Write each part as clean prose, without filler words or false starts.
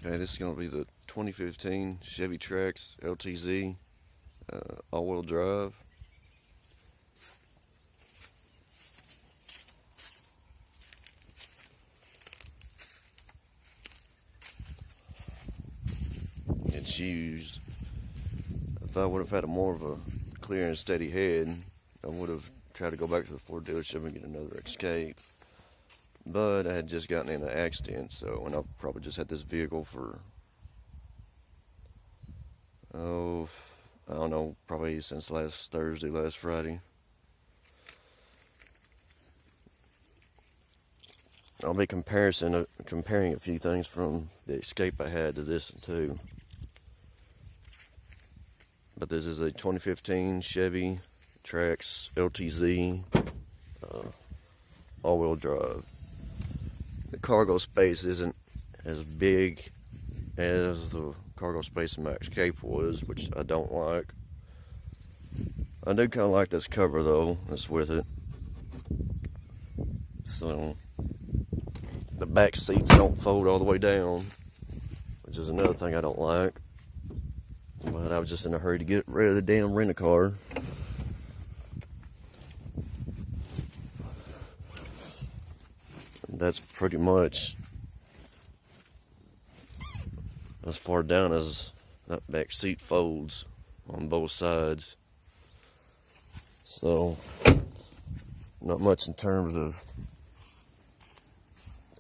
Okay, this is going to be the 2015 Chevy Trax LTZ all-wheel drive. It's used. If I would have had more of a clear and steady head, I would have tried to go back to the Ford dealership and get another Escape. But I had just gotten in an accident, and I've probably just had this vehicle for, I don't know, probably since last Thursday, last Friday. I'll be comparing a few things from the Escape I had to this too. But this is a 2015 Chevy Trax LTZ all-wheel drive. The cargo space isn't as big as the cargo space in my Escape was, which I don't like. I do kind of like this cover though, that's with it. So the back seats don't fold all the way down, which is another thing I don't like. But I was just in a hurry to get rid of the damn rent-a-car. That's pretty much as far down as that back seat folds on both sides. So not much in terms of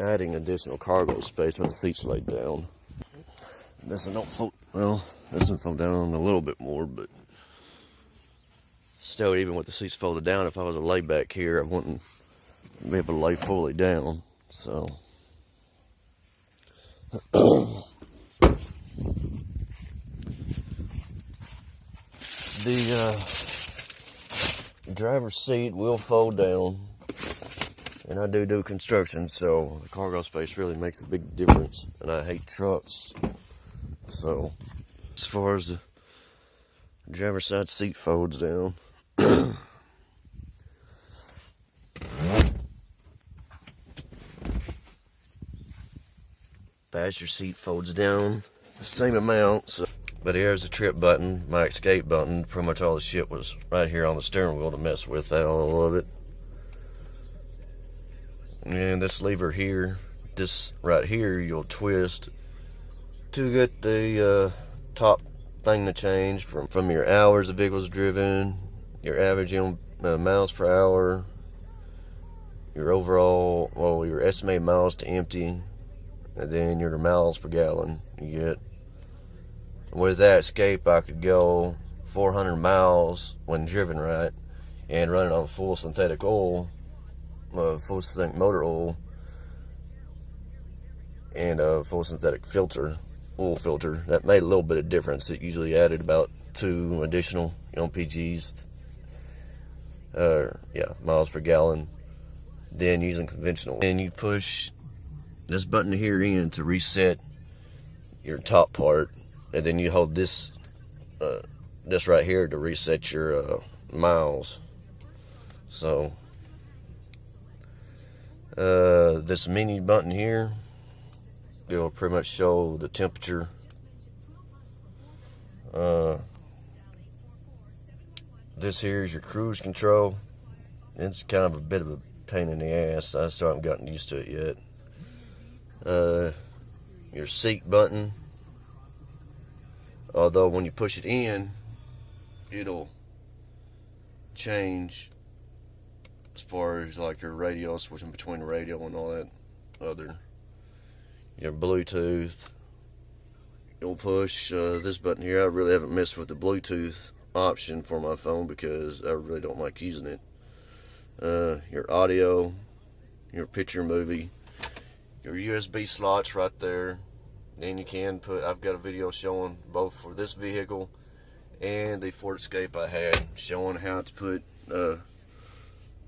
adding additional cargo space when the seats laid down. This one don't fold, well, this one fold down a little bit more, but still, even with the seats folded down, if I was to lay back here, I wouldn't be able to lay fully down. So the driver's seat will fold down, and I do construction, so the cargo space really makes a big difference, and I hate trucks. So as far as the driver's side seat folds down, passenger seat folds down the same amount. So, but here's the trip button, my Escape button. Pretty much all the shit was right here on the steering wheel to mess with all of it. And this lever here, this right here, you'll twist to get the top thing to change from your hours the vehicle's driven, your average miles per hour, your overall, well, your estimated miles to empty, and then your miles per gallon you get. With that Escape, I could go 400 miles when driven right, and run it on full synthetic oil, full synthetic motor oil, and a full synthetic oil filter. That made a little bit of difference. It usually added about 2 additional mpgs, miles per gallon, than using conventional. And you push this button here in to reset your top part, and then you hold this right here to reset your miles. So this mini button here, it'll pretty much show the temperature. This here is your cruise control. It's kind of a bit of a pain in the ass. I still haven't gotten used to it yet. Your seat button, although when you push it in, it'll change as far as like your radio, switching between the radio and all that other, your Bluetooth. You'll push this button here. I really haven't messed with the Bluetooth option for my phone because I really don't like using it. Your audio, your picture movie, your USB slots right there. Then you can put, I've got a video showing both for this vehicle and the Ford Escape I had, showing how to put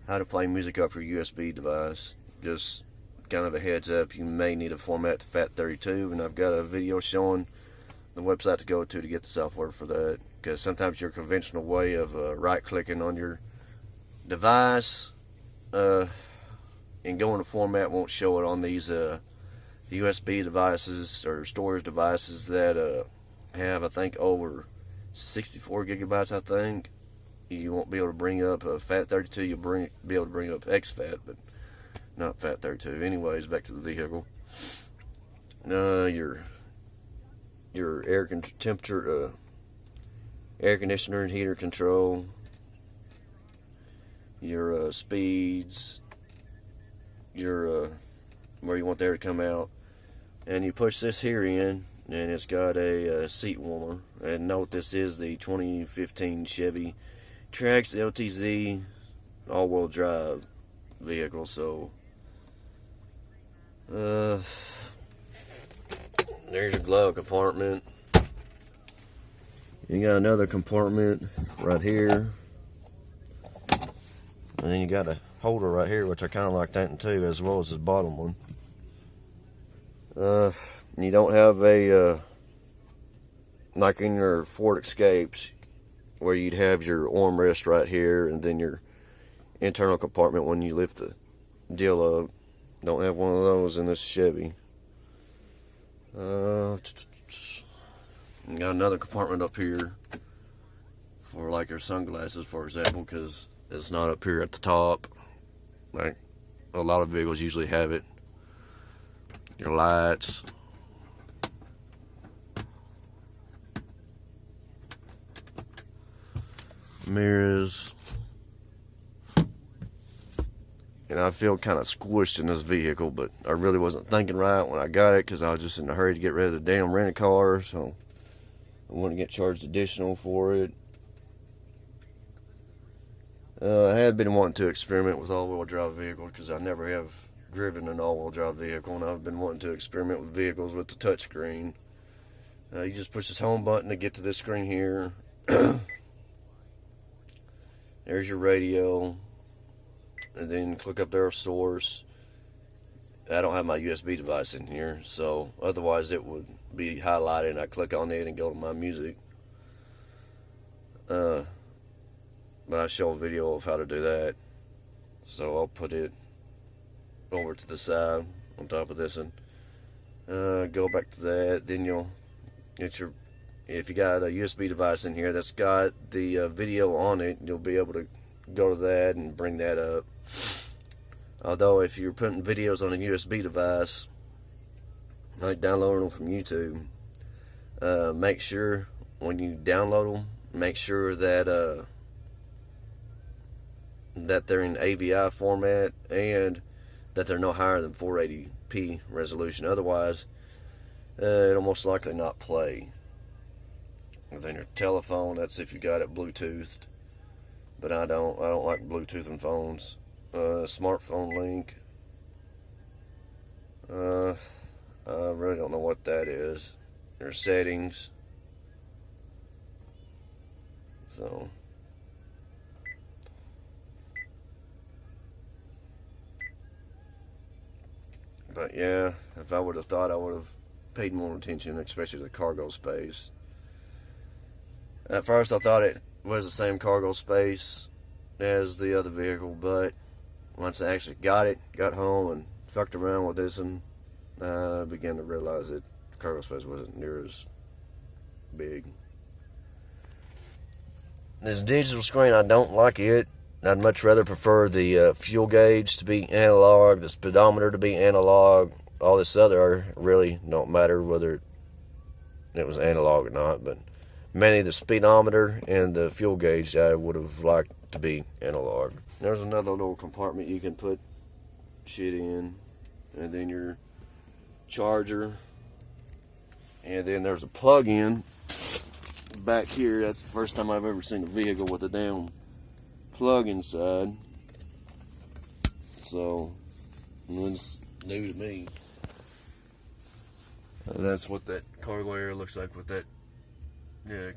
how to play music up for your USB device. Just kind of a heads up, you may need to format to FAT32, and I've got a video showing the website to go to get the software for that, because sometimes your conventional way of right-clicking on your device and going to format won't show it on these USB devices or storage devices that have, I think, over 64 gigabytes, I think, you won't be able to bring up a FAT32. You'll be able to bring up exFAT, but not FAT32. Anyways, back to the vehicle. Your air temperature, air conditioner and heater control, your speeds, your where you want the air to come out, and you push this here in, and it's got a seat warmer. And note, this is the 2015 Chevy Trax LTZ all-wheel drive vehicle. So there's your glove compartment. You got another compartment right here, and then you got a holder right here, which I kind of like that too, as well as this bottom one. You don't have a like in your Ford Escapes, where you'd have your armrest right here and then your internal compartment when you lift the deal up. Don't have one of those in this Chevy. You got another compartment up here for like your sunglasses, for example, because it's not up here at the top like a lot of vehicles usually have it. Your lights, mirrors, and I feel kind of squished in this vehicle, but I really wasn't thinking right when I got it because I was just in a hurry to get rid of the damn rent-a-car, so I wouldn't get charged additional for it. I had been wanting to experiment with all-wheel drive vehicles because I never have driven an all-wheel drive vehicle, and I've been wanting to experiment with vehicles with the touchscreen. You just push this home button to get to this screen here. There's your radio, and then click up there, source. I don't have my USB device in here, so otherwise it would be highlighted and I click on it and go to my music. But I show a video of how to do that, so I'll put it over to the side on top of this, and go back to that. Then you'll get your, if you got a USB device in here that's got the video on it, you'll be able to go to that and bring that up. Although if you're putting videos on a USB device, like downloading them from YouTube, make sure when you download them, make sure that that they're in AVI format and that they're no higher than 480p resolution. Otherwise, it'll most likely not play. And then your telephone, that's if you got it Bluetoothed, but I don't like Bluetoothing phones. Smartphone link. I really don't know what that is. Your settings. So but yeah, if I would have thought, I would have paid more attention, especially to the cargo space. At first I thought it was the same cargo space as the other vehicle, but once I actually got home and fucked around with this, and I began to realize that the cargo space wasn't near as big. This digital screen, I don't like it. I'd much rather prefer the fuel gauge to be analog, the speedometer to be analog. All this other really don't matter whether it was analog or not, but mainly the speedometer and the fuel gauge I would have liked to be analog. There's another little compartment you can put shit in, and then your charger, and then there's a plug-in back here. That's the first time I've ever seen a vehicle with a damn plug inside, so it's new to me. And that's what that cargo area looks like with that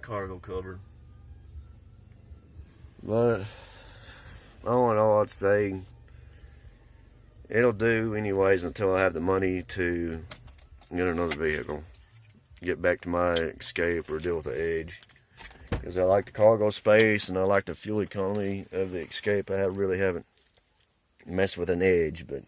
cargo cover. But all in all, I'd say it'll do anyways until I have the money to get another vehicle, get back to my Escape or deal with the Edge. Because I like the cargo space and I like the fuel economy of the Escape. I really haven't messed with an Edge, but